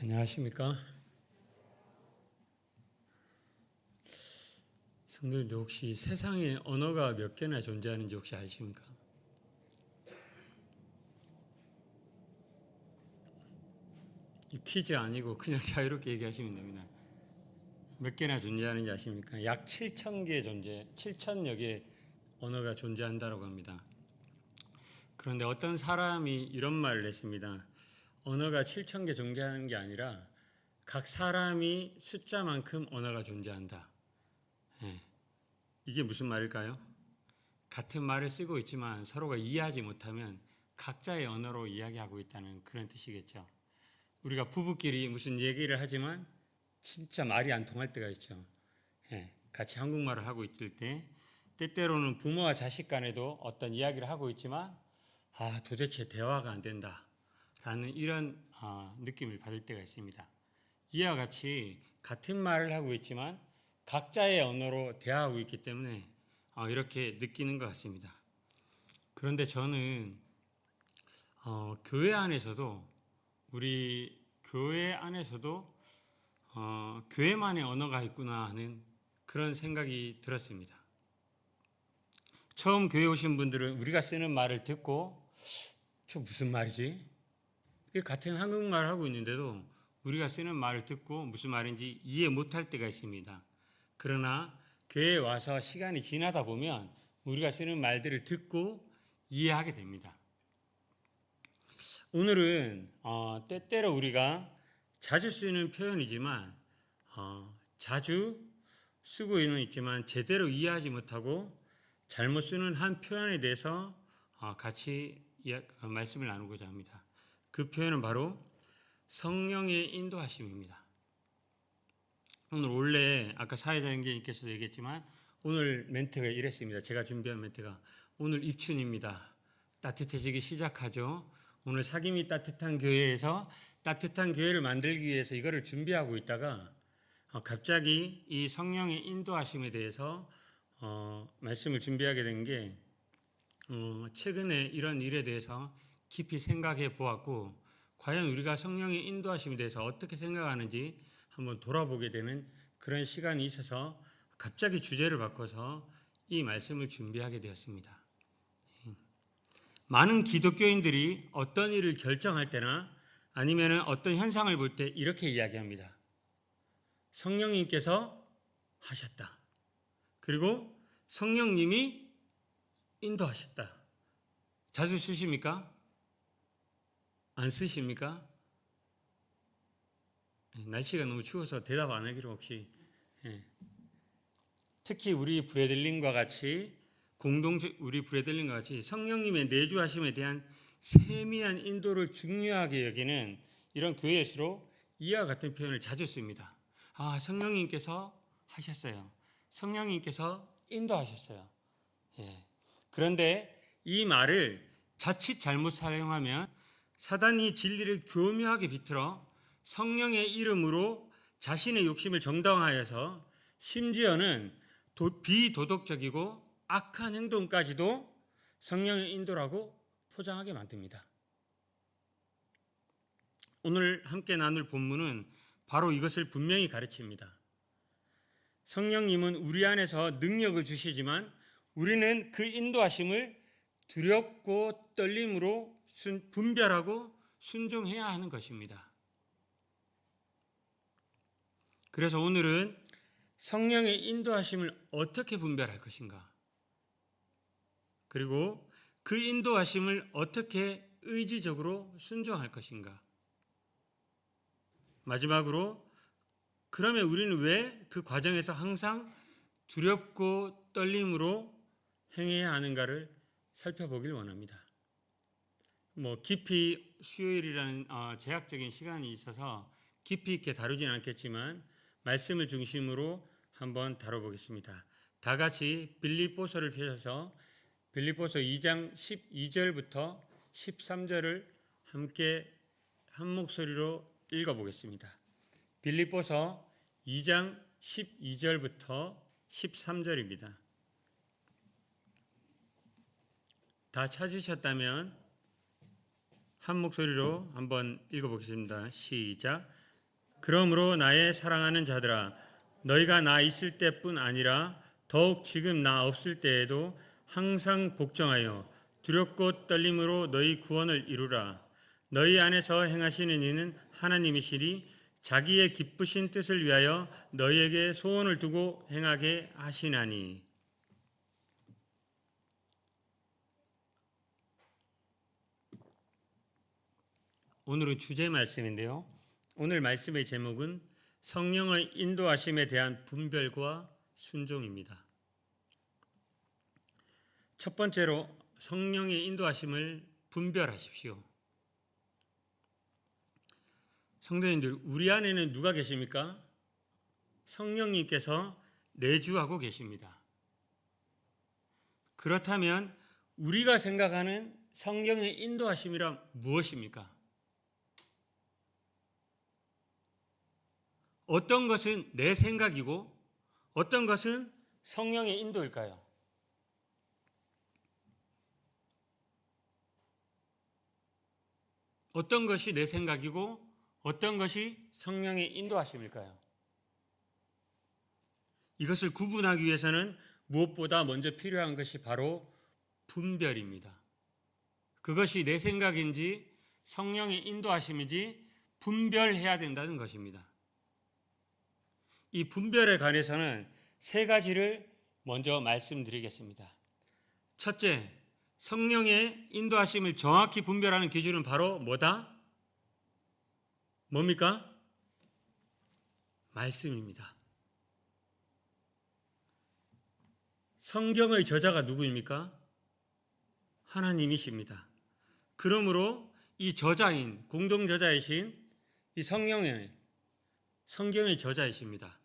안녕하십니까? 성도님들 혹시 세상에 언어가 몇 개나 존재하는지 혹시 아십니까? 이 퀴즈 아니고 그냥 자유롭게 얘기하시면 됩니다. 몇 개나 존재하는지 아십니까? 약 7천여 개 언어가 존재한다고 합니다. 그런데 어떤 사람이 이런 말을 했습니다. 언어가 7천 개 존재하는 게 아니라 각 사람이 숫자만큼 언어가 존재한다. 이게 무슨 말일까요? 같은 말을 쓰고 있지만 서로가 이해하지 못하면 각자의 언어로 이야기하고 있다는 그런 뜻이겠죠. 우리가 부부끼리 무슨 얘기를 하지만 진짜 말이 안 통할 때가 있죠. 같이 한국말을 하고 있을 때 때때로는 부모와 자식 간에도 어떤 이야기를 하고 있지만 도대체 대화가 안 된다라는 이런 느낌을 받을 때가 있습니다. 이와 같이 같은 말을 하고 있지만 각자의 언어로 대화하고 있기 때문에 이렇게 느끼는 것 같습니다. 그런데 저는 교회 안에서도 우리 교회 안에서도 교회만의 언어가 있구나 하는 그런 생각이 들었습니다. 처음 교회 오신 분들은 우리가 쓰는 말을 듣고 저 무슨 말이지? 같은 한국말을 하고 있는데도 우리가 쓰는 말을 듣고 무슨 말인지 이해 못할 때가 있습니다. 그러나 교회에 와서 시간이 지나다 보면 우리가 쓰는 말들을 듣고 이해하게 됩니다. 오늘은 때때로 우리가 자주 쓰는 표현이지만 자주 쓰고는 있지만 제대로 이해하지 못하고 잘못 쓰는 한 표현에 대해서 같이 말씀을 나누고자 합니다. 그 표현은 바로 성령의 인도하심입니다. 오늘 원래 아까 사회자님께서도 얘기했지만 오늘 멘트가 이랬습니다. 제가 준비한 멘트가 오늘 입춘입니다. 따뜻해지기 시작하죠. 오늘 사귐이 따뜻한 교회에서 따뜻한 교회를 만들기 위해서 이거를 준비하고 있다가 갑자기 이 성령의 인도하심에 대해서 말씀을 준비하게 된 게 최근에 이런 일에 대해서 깊이 생각해 보았고 과연 우리가 성령의 인도하심에 대해서 어떻게 생각하는지 한번 돌아보게 되는 그런 시간이 있어서 갑자기 주제를 바꿔서 이 말씀을 준비하게 되었습니다. 많은 기독교인들이 어떤 일을 결정할 때나 아니면 어떤 현상을 볼 때 이렇게 이야기합니다. 성령님께서 하셨다. 그리고 성령님이 인도하셨다. 자주 쓰십니까? 안 쓰십니까? 날씨가 너무 추워서 대답 안 하기로 혹시. 특히 우리 브래들린과 같이 우리 브래들린과 같이 성령님의 내주하심에 대한 세미한 인도를 중요하게 여기는 이런 교회일수록 이와 같은 표현을 자주 씁니다. 성령님께서 하셨어요. 성령님께서 인도하셨어요. 그런데 이 말을 자칫 잘못 사용하면 사단이 진리를 교묘하게 비틀어 성령의 이름으로 자신의 욕심을 정당화해서 심지어는 비도덕적이고 악한 행동까지도 성령의 인도라고 포장하게 만듭니다. 오늘 함께 나눌 본문은 바로 이것을 분명히 가르칩니다. 성령님은 우리 안에서 능력을 주시지만 우리는 그 인도하심을 두렵고 떨림으로 분별하고 순종해야 하는 것입니다. 그래서 오늘은 성령의 인도하심을 어떻게 분별할 것인가? 그리고 그 인도하심을 어떻게 의지적으로 순종할 것인가? 마지막으로 그러면 우리는 왜 그 과정에서 항상 두렵고 떨림으로 행해야 하는가를 살펴보길 원합니다. 깊이 수요일이라는 제약적인 시간이 있어서 깊이 있게 다루지는 않겠지만 말씀을 중심으로 한번 다뤄보겠습니다. 다 같이 빌립보서를 펴셔서 빌립보서 2장 12절부터 13절을 함께 한 목소리로 읽어보겠습니다. 빌립보서 2장 12절부터 13절입니다. 다 찾으셨다면 한 목소리로 한번 읽어보겠습니다. 시작. 그러므로 나의 사랑하는 자들아, 너희가 나 있을 때뿐 아니라 더욱 지금 나 없을 때에도 항상 복종하여 두렵고 떨림으로 너희 구원을 이루라. 너희 안에서 행하시는 이는 하나님이시니 자기의 기쁘신 뜻을 위하여 너희에게 소원을 두고 행하게 하시나니. 오늘은 주제 말씀인데요. 오늘 말씀의 제목은 성령의 인도하심에 대한 분별과 순종입니다. 첫 번째로 성령의 인도하심을 분별하십시오. 성도님들, 우리 안에는 누가 계십니까? 성령님께서 내주하고 계십니다. 그렇다면 우리가 생각하는 성령의 인도하심이란 무엇입니까? 어떤 것은 내 생각이고 어떤 것은 성령의 인도일까요? 어떤 것이 내 생각이고 어떤 것이 성령의 인도하심일까요? 이것을 구분하기 위해서는 무엇보다 먼저 필요한 것이 바로 분별입니다. 그것이 내 생각인지 성령의 인도하심인지 분별해야 된다는 것입니다. 이 분별에 관해서는 세 가지를 먼저 말씀드리겠습니다. 첫째, 성령의 인도하심을 정확히 분별하는 기준은 바로 뭐다? 뭡니까? 말씀입니다. 성경의 저자가 누구입니까? 하나님이십니다. 그러므로 이 저자인, 공동저자이신 이 성경의 저자이십니다.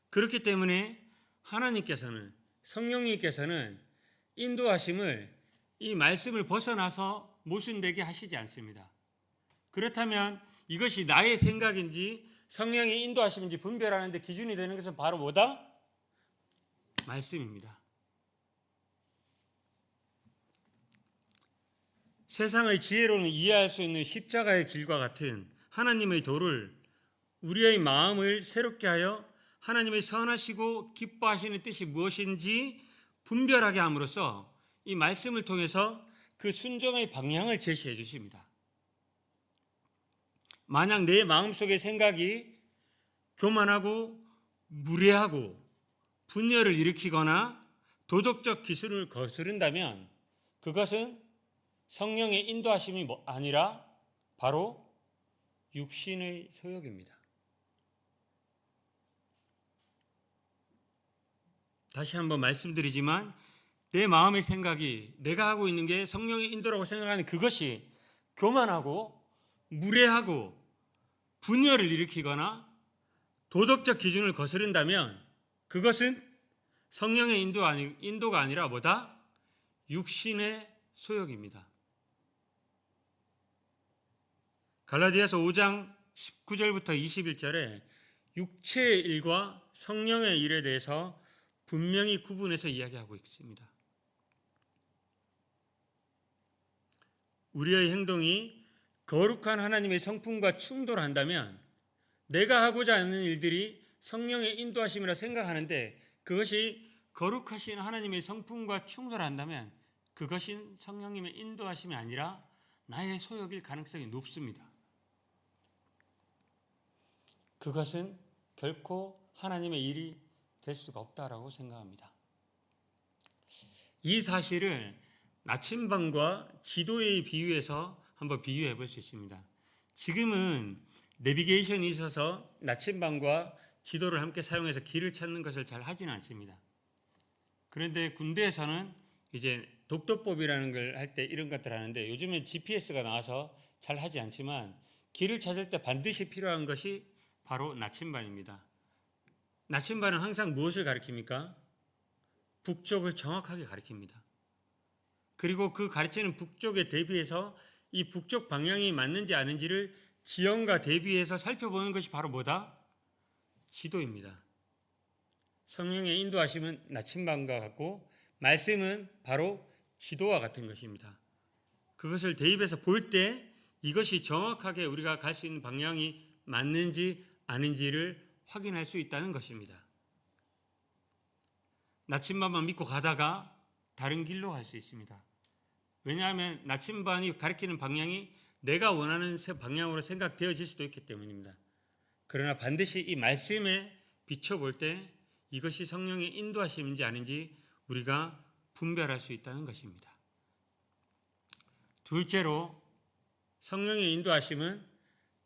그렇기 때문에 하나님께서는, 성령님께서는 인도하심을 이 말씀을 벗어나서 모순되게 하시지 않습니다. 그렇다면 이것이 나의 생각인지 성령의 인도하심인지 분별하는 데 기준이 되는 것은 바로 뭐다? 말씀입니다. 세상의 지혜로는 이해할 수 있는 십자가의 길과 같은 하나님의 도를 우리의 마음을 새롭게 하여 하나님의 선하시고 기뻐하시는 뜻이 무엇인지 분별하게 함으로써 이 말씀을 통해서 그 순종의 방향을 제시해 주십니다. 만약 내 마음속의 생각이 교만하고 무례하고 분열을 일으키거나 도덕적 기준을 거스른다면 그것은 성령의 인도하심이 아니라 바로 육신의 소욕입니다. 다시 한번 말씀드리지만 내 마음의 생각이 내가 하고 있는 게 성령의 인도라고 생각하는 그것이 교만하고 무례하고 분열을 일으키거나 도덕적 기준을 거스른다면 그것은 성령의 인도가 아니라 뭐다? 육신의 소욕입니다. 갈라디아서 5장 19절부터 21절에 육체의 일과 성령의 일에 대해서 분명히 구분해서 이야기하고 있습니다. 우리의 행동이 거룩한 하나님의 성품과 충돌한다면 내가 하고자 하는 일들이 성령의 인도하심이라 생각하는데 그것이 거룩하신 하나님의 성품과 충돌한다면 그것이 성령님의 인도하심이 아니라 나의 소욕일 가능성이 높습니다. 그것은 결코 하나님의 일이 될 수가 없다라고 생각합니다. 이 사실을 나침반과 지도에 비유해서 한번 비유해 볼 수 있습니다. 지금은 내비게이션이 있어서 나침반과 지도를 함께 사용해서 길을 찾는 것을 잘 하지는 않습니다. 그런데 군대에서는 이제 독도법이라는 걸 할 때 이런 것들 하는데 요즘엔 GPS가 나와서 잘 하지 않지만 길을 찾을 때 반드시 필요한 것이 바로 나침반입니다. 나침반은 항상 무엇을 가리킵니까? 북쪽을 정확하게 가리킵니다. 그리고 그 가르치는 북쪽에 대비해서 이 북쪽 방향이 맞는지 아닌지를 지형과 대비해서 살펴보는 것이 바로 뭐다? 지도입니다. 성령의 인도하심은 나침반과 같고 말씀은 바로 지도와 같은 것입니다. 그것을 대입해서 볼 때 이것이 정확하게 우리가 갈 수 있는 방향이 맞는지 아닌지를 확인할 수 있다는 것입니다. 나침반만 믿고 가다가 다른 길로 갈 수 있습니다. 왜냐하면 나침반이 가리키는 방향이 내가 원하는 방향으로 생각되어질 수도 있기 때문입니다. 그러나 반드시 이 말씀에 비춰볼 때 이것이 성령의 인도하심인지 아닌지 우리가 분별할 수 있다는 것입니다. 둘째로 성령의 인도하심은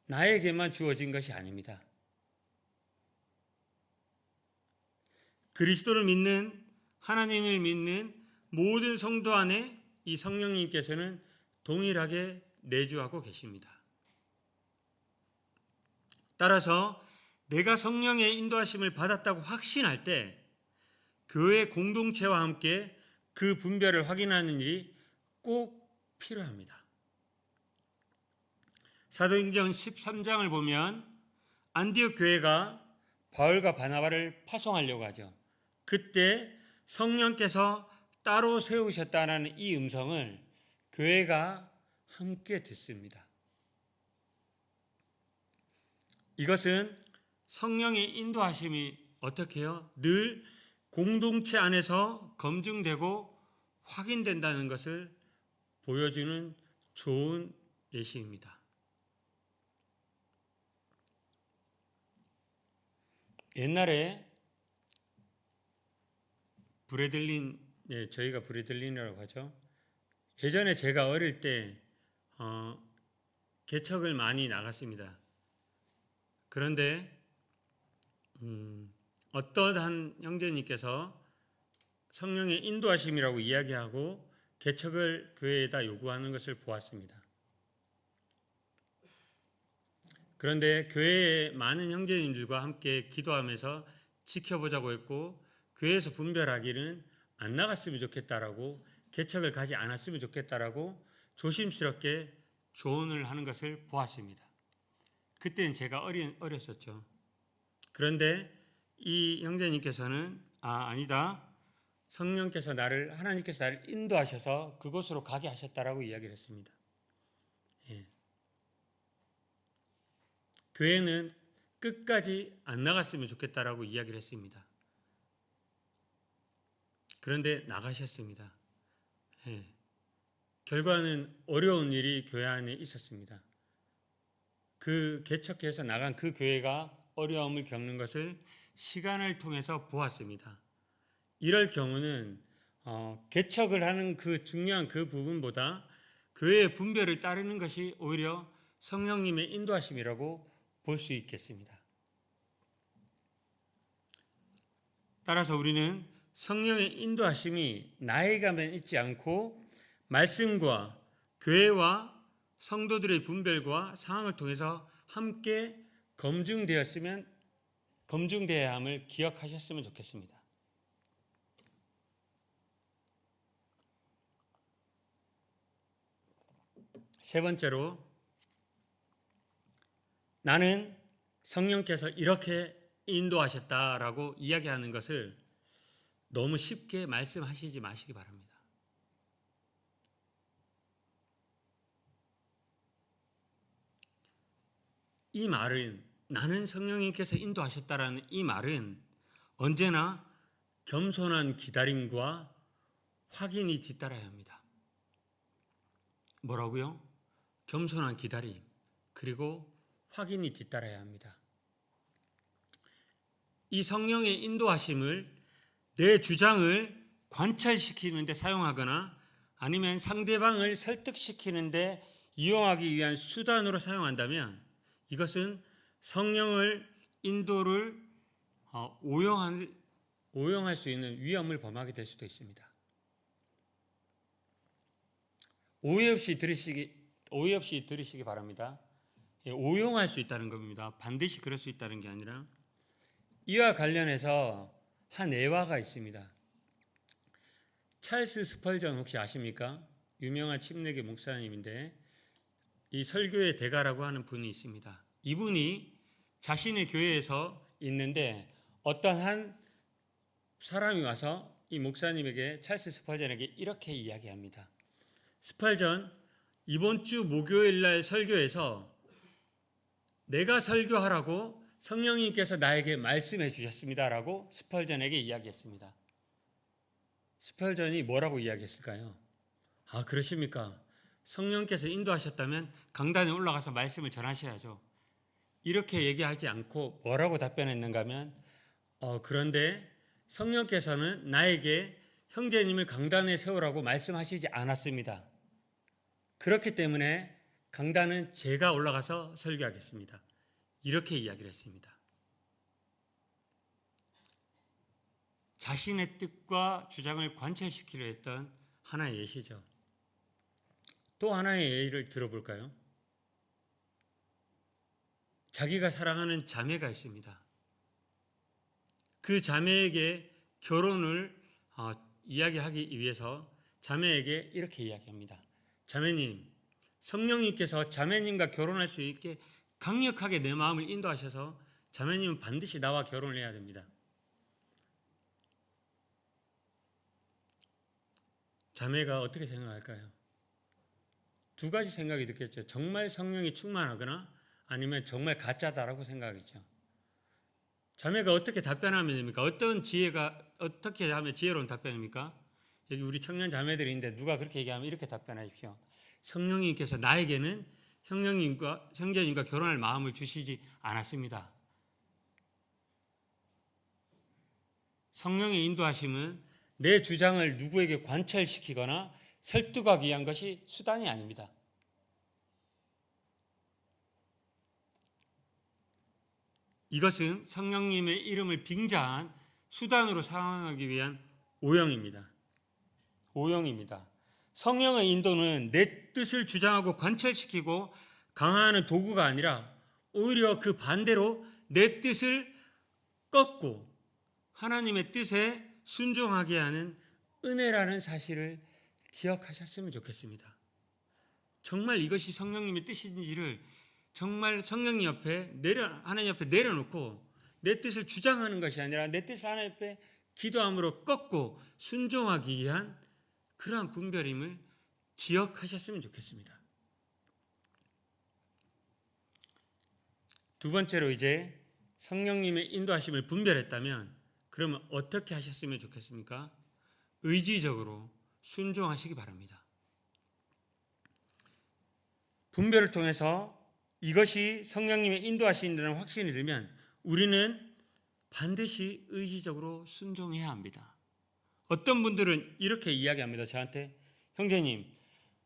나에게만 주어진 것이 아닙니다. 그리스도를 믿는, 하나님을 믿는 모든 성도 안에 이 성령님께서는 동일하게 내주하고 계십니다. 따라서 내가 성령의 인도하심을 받았다고 확신할 때 교회 공동체와 함께 그 분별을 확인하는 일이 꼭 필요합니다. 사도행전 13장을 보면 안디옥 교회가 바울과 바나바를 파송하려고 하죠. 그때 성령께서 따로 세우셨다는 이 음성을 교회가 함께 듣습니다. 이것은 성령의 인도하심이 어떻게 해요? 늘 공동체 안에서 검증되고 확인된다는 것을 보여주는 좋은 예시입니다. 옛날에 브레들린, 저희가 브레들린이라고 하죠. 예전에 제가 어릴 때 개척을 많이 나갔습니다. 그런데 어떠한 형제님께서 성령의 인도하심이라고 이야기하고 개척을 교회에다 요구하는 것을 보았습니다. 그런데 교회의 많은 형제님들과 함께 기도하면서 지켜보자고 했고 교회에서 분별하기는 안 나갔으면 좋겠다라고 개척을 가지 않았으면 좋겠다라고 조심스럽게 조언을 하는 것을 보았습니다. 그때는 제가 어렸었죠. 그런데 이 형제님께서는 아니다. 하나님께서 나를 인도하셔서 그곳으로 가게 하셨다라고 이야기를 했습니다. 예. 교회는 끝까지 안 나갔으면 좋겠다라고 이야기를 했습니다. 그런데 나가셨습니다. 예. 결과는 어려운 일이 교회 안에 있었습니다. 그 개척해서 나간 그 교회가 어려움을 겪는 것을 시간을 통해서 보았습니다. 이럴 경우는 개척을 하는 그 중요한 그 부분보다 교회의 분별을 따르는 것이 오히려 성령님의 인도하심이라고 볼 수 있겠습니다. 따라서 우리는 성령의 인도하심이 나에게만 있지 않고 말씀과 교회와 성도들의 분별과 상황을 통해서 함께 검증되어야 함을 기억하셨으면 좋겠습니다. 세 번째로 나는 성령께서 이렇게 인도하셨다라고 이야기하는 것을 너무 쉽게 말씀하시지 마시기 바랍니다. 이 말은 나는 성령님께서 인도하셨다라는 이 말은 언제나 겸손한 기다림과 확인이 뒤따라야 합니다. 뭐라고요? 겸손한 기다림 그리고 확인이 뒤따라야 합니다. 이 성령의 인도하심을 내 주장을 관찰시키는 데 사용하거나 아니면 상대방을 설득시키는 데 이용하기 위한 수단으로 사용한다면 이것은 성령을 인도를 오용할 수 있는 위험을 범하게 될 수도 있습니다. 오해 없이 들으시기 바랍니다. 오용할 수 있다는 겁니다. 반드시 그럴 수 있다는 게 아니라 이와 관련해서 한 예화가 있습니다. 찰스 스펄전 혹시 아십니까? 유명한 침례교 목사님인데 이 설교의 대가라고 하는 분이 있습니다. 이분이 자신의 교회에서 있는데 어떤 한 사람이 와서 이 목사님에게 찰스 스펄전에게 이렇게 이야기합니다. 스펄전, 이번 주 목요일 날 설교에서 내가 설교하라고 성령님께서 나에게 말씀해 주셨습니다라고 스펄전에게 이야기했습니다. 스펄전이 뭐라고 이야기했을까요? 아, 그러십니까? 성령께서 인도하셨다면 강단에 올라가서 말씀을 전하셔야죠. 이렇게 얘기하지 않고 뭐라고 답변했는가 하면 그런데 성령께서는 나에게 형제님을 강단에 세우라고 말씀하시지 않았습니다. 그렇기 때문에 강단은 제가 올라가서 설교하겠습니다. 이렇게 이야기를 했습니다. 자신의 뜻과 주장을 관철시키려 했던 하나의 예시죠. 또 하나의 예를 들어볼까요? 자기가 사랑하는 자매가 있습니다. 그 자매에게 결혼을 이야기하기 위해서 자매에게 이렇게 이야기합니다. 자매님, 성령님께서 자매님과 결혼할 수 있게 강력하게 내 마음을 인도하셔서 자매님은 반드시 나와 결혼을 해야 됩니다. 자매가 어떻게 생각할까요? 두 가지 생각이 들겠죠. 정말 성령이 충만하거나 아니면 정말 가짜다라고 생각하겠죠. 자매가 어떻게 답변하면 됩니까? 어떻게 하면 지혜로운 답변입니까? 여기 우리 청년 자매들이 있는데 누가 그렇게 얘기하면 이렇게 답변하십시오. 성령님께서 나에게는 형제님과 결혼할 마음을 주시지 않았습니다. 성령의 인도하심은 내 주장을 누구에게 관철시키거나 설득하기 위한 것이 수단이 아닙니다. 이것은 성령님의 이름을 빙자한 수단으로 사용하기 위한 오용입니다. 성령의 인도는 내 뜻을 주장하고 관철시키고 강화하는 도구가 아니라 오히려 그 반대로 내 뜻을 꺾고 하나님의 뜻에 순종하게 하는 은혜라는 사실을 기억하셨으면 좋겠습니다. 정말 이것이 성령님의 뜻인지를 정말 하나님 옆에 내려놓고 내 뜻을 주장하는 것이 아니라 내 뜻을 하나님 옆에 기도함으로 꺾고 순종하기 위한 그러한 분별임을 기억하셨으면 좋겠습니다. 두 번째로 이제 성령님의 인도하심을 분별했다면 그러면 어떻게 하셨으면 좋겠습니까? 의지적으로 순종하시기 바랍니다. 분별을 통해서 이것이 성령님의 인도하신다는 확신이 들면 우리는 반드시 의지적으로 순종해야 합니다. 어떤 분들은 이렇게 이야기합니다. 저한테 형제님,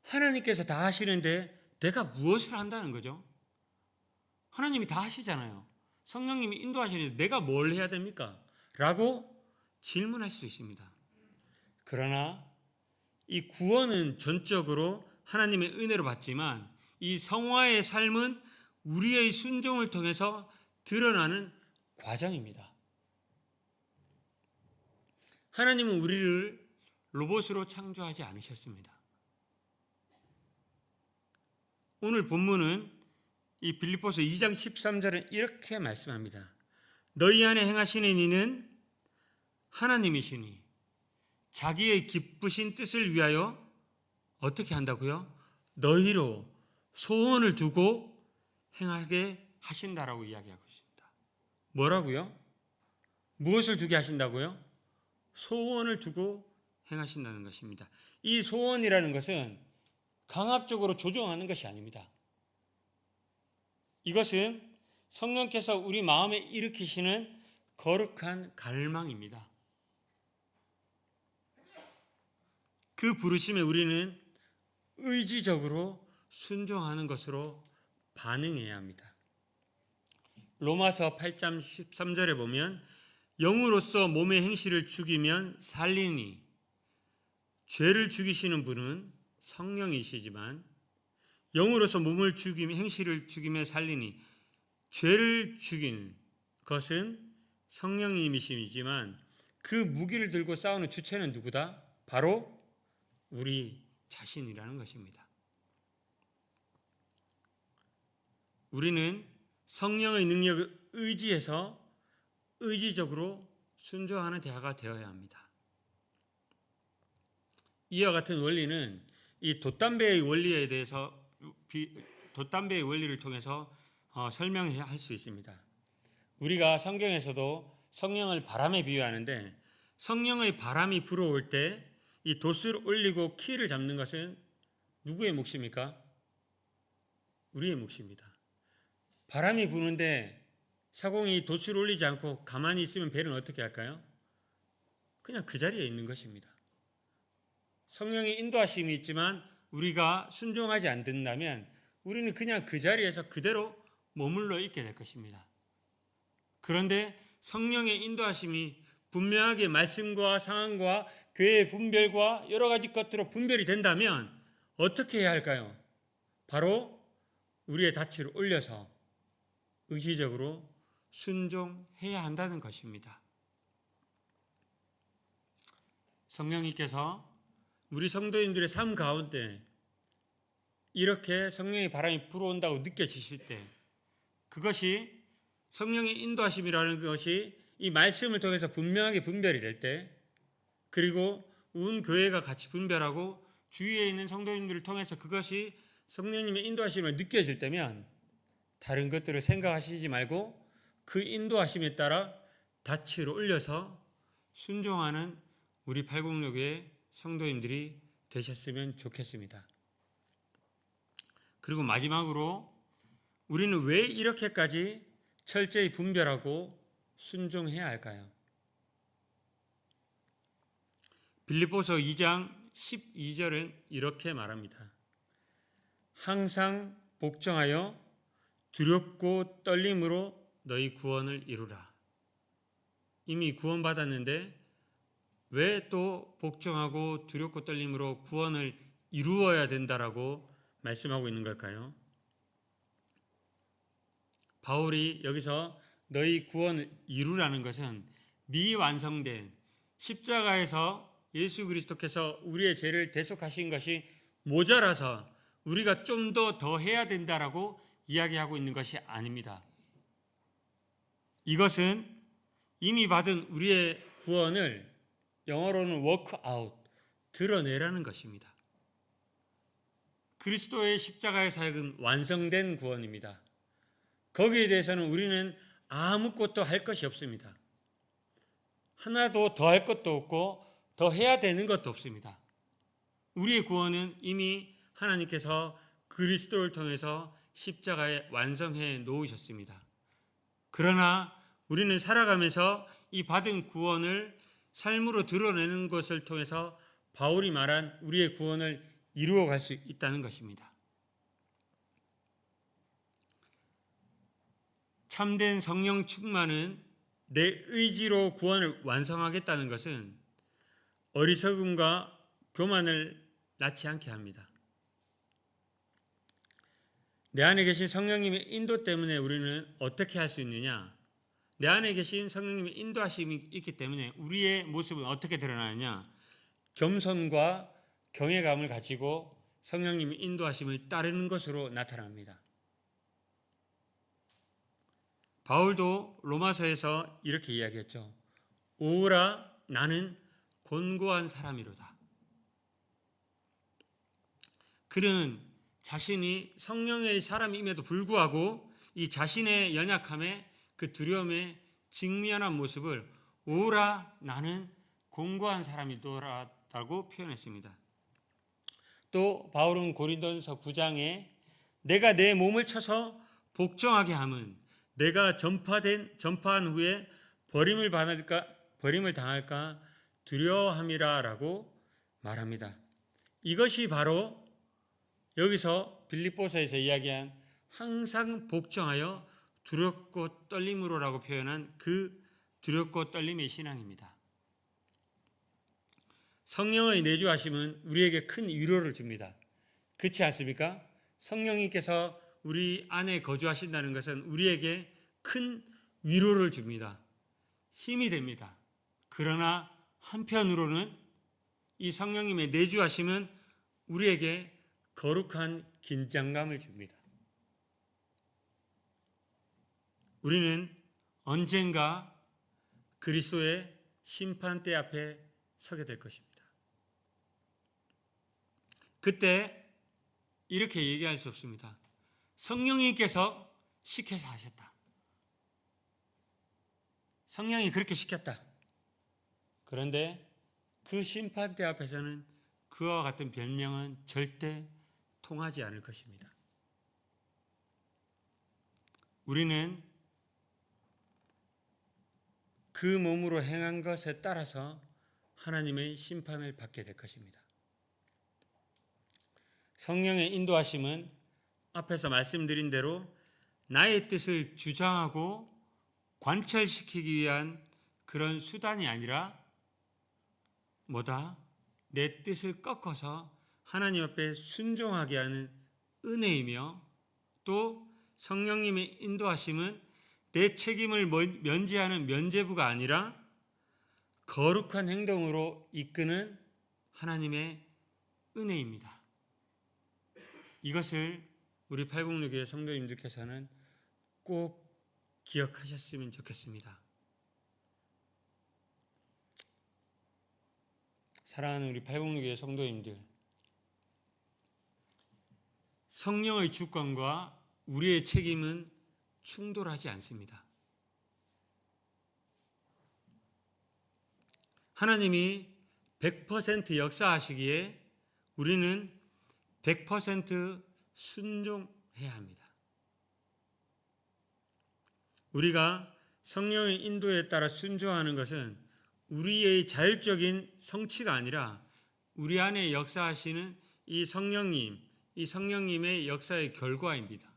하나님께서 다 하시는데 내가 무엇을 한다는 거죠? 하나님이 다 하시잖아요. 성령님이 인도하시는데 내가 뭘 해야 됩니까? 라고 질문할 수 있습니다. 그러나 이 구원은 전적으로 하나님의 은혜로 받지만 이 성화의 삶은 우리의 순종을 통해서 드러나는 과정입니다. 하나님은 우리를 로봇으로 창조하지 않으셨습니다. 오늘 본문은 이 빌립보서 2장 13절은 이렇게 말씀합니다. 너희 안에 행하시는 이는 하나님이시니 자기의 기쁘신 뜻을 위하여 어떻게 한다고요? 너희로 소원을 두고 행하게 하신다라고 이야기하고 있습니다. 뭐라고요? 무엇을 두게 하신다고요? 소원을 두고 행하신다는 것입니다. 이 소원이라는 것은 강압적으로 조종하는 것이 아닙니다. 이것은 성령께서 우리 마음에 일으키시는 거룩한 갈망입니다. 그 부르심에 우리는 의지적으로 순종하는 것으로 반응해야 합니다. 로마서 8장 13절에 보면 영으로서 몸의 행실을 죽이면 살리니 죄를 죽이시는 분은 성령이시지만 영으로서 몸을 죽이며 행실을 죽이며 살리니 죄를 죽이는 것은 성령님이시지만 그 무기를 들고 싸우는 주체는 누구다? 바로 우리 자신이라는 것입니다. 우리는 성령의 능력을 의지해서 의지적으로 순종하는 대화가 되어야 합니다. 이와 같은 원리는 이 돛담배의 원리에 대해서 돛담배의 원리를 통해서 설명할 수 있습니다. 우리가 성경에서도 성령을 바람에 비유하는데 성령의 바람이 불어올 때 이 돛을 올리고 키를 잡는 것은 누구의 몫입니까? 우리의 몫입니다. 바람이 부는데 사공이 돛을 올리지 않고 가만히 있으면 배는 어떻게 할까요? 그냥 그 자리에 있는 것입니다. 성령의 인도하심이 있지만 우리가 순종하지 않는다면 우리는 그냥 그 자리에서 그대로 머물러 있게 될 것입니다. 그런데 성령의 인도하심이 분명하게 말씀과 상황과 교회의 분별과 여러 가지 것들로 분별이 된다면 어떻게 해야 할까요? 바로 우리의 닻을 올려서 의지적으로 순종해야 한다는 것입니다. 성령님께서 우리 성도인들의 삶 가운데 이렇게 성령의 바람이 불어온다고 느껴지실 때 그것이 성령의 인도하심이라는 것이 이 말씀을 통해서 분명하게 분별이 될 때 그리고 온 교회가 같이 분별하고 주위에 있는 성도님들을 통해서 그것이 성령님의 인도하심을 느껴질 때면 다른 것들을 생각하시지 말고 그 인도하심에 따라 닻을 올려서 순종하는 우리 806의 성도님들이 되셨으면 좋겠습니다. 그리고 마지막으로 우리는 왜 이렇게까지 철저히 분별하고 순종해야 할까요? 빌립보서 2장 12절은 이렇게 말합니다. 항상 복종하여 두렵고 떨림으로 너희 구원을 이루라. 이미 구원받았는데 왜 또 복종하고 두렵고 떨림으로 구원을 이루어야 된다라고 말씀하고 있는 걸까요? 바울이 여기서 너희 구원을 이루라는 것은 미완성된 십자가에서 예수 그리스도께서 우리의 죄를 대속하신 것이 모자라서 우리가 좀 더 해야 된다라고 이야기하고 있는 것이 아닙니다. 이것은 이미 받은 우리의 구원을 영어로는 work out, 드러내라는 것입니다. 그리스도의 십자가의 사역은 완성된 구원입니다. 거기에 대해서는 우리는 아무것도 할 것이 없습니다. 하나도 더 할 것도 없고 더 해야 되는 것도 없습니다. 우리의 구원은 이미 하나님께서 그리스도를 통해서 십자가에 완성해 놓으셨습니다. 그러나 우리는 살아가면서 이 받은 구원을 삶으로 드러내는 것을 통해서 바울이 말한 우리의 구원을 이루어 갈 수 있다는 것입니다. 참된 성령 충만은 내 의지로 구원을 완성하겠다는 것은 어리석음과 교만을 낳지 않게 합니다. 내 안에 계신 성령님의 인도 때문에 우리는 어떻게 할 수 있느냐? 내 안에 계신 성령님의 인도하심이 있기 때문에 우리의 모습은 어떻게 드러나느냐? 겸손과 경외감을 가지고 성령님의 인도하심을 따르는 것으로 나타납니다. 바울도 로마서에서 이렇게 이야기했죠. 오라 나는 곤고한 사람이로다. 그는 자신이 성령의 사람임에도 불구하고 이 자신의 연약함에 그 두려움에 직면한 모습을 오라 나는 곤고한 사람이로다고 표현했습니다. 또 바울은 고린도전서 9장에 내가 내 몸을 쳐서 복종하게 함은 내가 전파한 후에 버림을 당할까 두려워함이라라고 말합니다. 이것이 바로 여기서 빌립보서에서 이야기한 항상 복종하여 두렵고 떨림으로라고 표현한 그 두렵고 떨림의 신앙입니다. 성령의 내주하심은 우리에게 큰 위로를 줍니다. 그렇지 않습니까? 성령님께서 우리 안에 거주하신다는 것은 우리에게 큰 위로를 줍니다. 힘이 됩니다. 그러나 한편으로는 이 성령님의 내주하심은 우리에게 거룩한 긴장감을 줍니다. 우리는 언젠가 그리스도의 심판대 앞에 서게 될 것입니다. 그때 이렇게 얘기할 수 없습니다. 성령님께서 시켜서 하셨다. 성령이 그렇게 시켰다. 그런데 그 심판대 앞에서는 그와 같은 변명은 절대 통하지 않을 것입니다. 우리는 그 몸으로 행한 것에 따라서 하나님의 심판을 받게 될 것입니다. 성령의 인도하심은 앞에서 말씀드린 대로 나의 뜻을 주장하고 관철시키기 위한 그런 수단이 아니라 내 뜻을 꺾어서 하나님 앞에 순종하게 하는 은혜이며, 또 성령님의 인도하심은 내 책임을 면제하는 면제부가 아니라 거룩한 행동으로 이끄는 하나님의 은혜입니다. 이것을 우리 806교회 성도님들께서는 꼭 기억하셨으면 좋겠습니다. 사랑하는 우리 806교회 성도님들, 성령의 주권과 우리의 책임은 충돌하지 않습니다. 하나님이 100% 역사하시기에 우리는 100% 순종해야 합니다. 우리가 성령의 인도에 따라 순종하는 것은 우리의 자율적인 성취가 아니라 우리 안에 역사하시는 이 성령님의 역사의 결과입니다.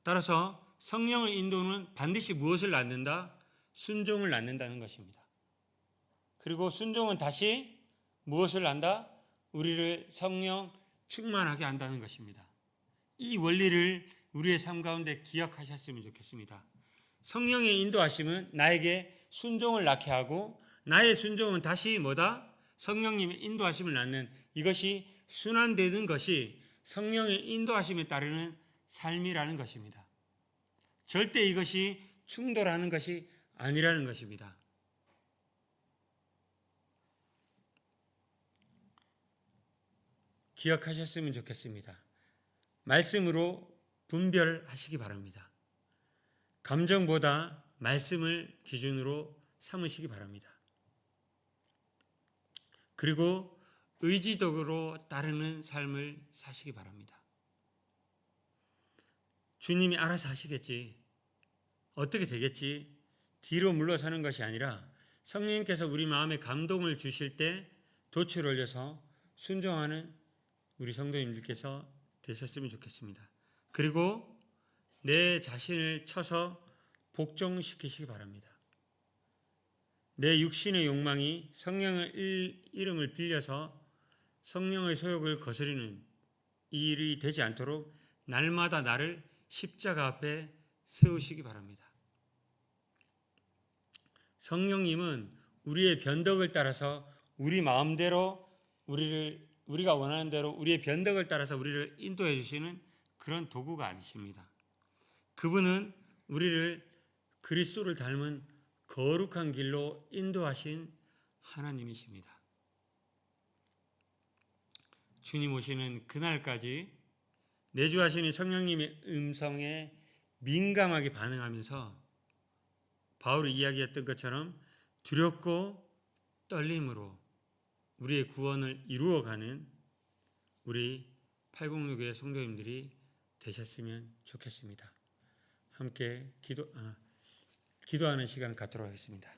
따라서 성령의 인도는 반드시 무엇을 낳는다? 순종을 낳는다는 것입니다. 그리고 순종은 다시 무엇을 낳는다? 우리를 성령 충만하게 한다는 것입니다. 이 원리를 우리의 삶 가운데 기억하셨으면 좋겠습니다. 성령의 인도하심은 나에게 순종을 낳게 하고, 나의 순종은 다시 성령님의 인도하심을 낳는, 이것이 순환되는 것이 성령의 인도하심에 따르는 삶이라는 것입니다. 절대 이것이 충돌하는 것이 아니라는 것입니다. 기억하셨으면 좋겠습니다. 말씀으로 분별하시기 바랍니다. 감정보다 말씀을 기준으로 삼으시기 바랍니다. 그리고 의지적으로 따르는 삶을 사시기 바랍니다. 주님이 알아서 하시겠지, 어떻게 되겠지, 뒤로 물러서는 것이 아니라 성령님께서 우리 마음에 감동을 주실 때 돛을 올려서 순종하는 우리 성도님들께서 되셨으면 좋겠습니다. 그리고 내 자신을 쳐서 복종시키시기 바랍니다. 내 육신의 욕망이 성령의 이름을 빌려서 성령의 소욕을 거스르는 이 일이 되지 않도록 날마다 나를 십자가 앞에 세우시기 바랍니다. 성령님은 우리의 변덕을 따라서 우리 마음대로 우리가 원하는 대로 우리의 변덕을 따라서 우리를 인도해 주시는 그런 도구가 아니십니다. 그분은 우리를 그리스도를 닮은 거룩한 길로 인도하신 하나님이십니다. 주님 오시는 그날까지 내주하시는 성령님의 음성에 민감하게 반응하면서 바울이 이야기했던 것처럼 두렵고 떨림으로 우리의 구원을 이루어가는 우리 806교회 성도님들이 되셨으면 좋겠습니다. 함께 기도하는 시간 갖도록 하겠습니다.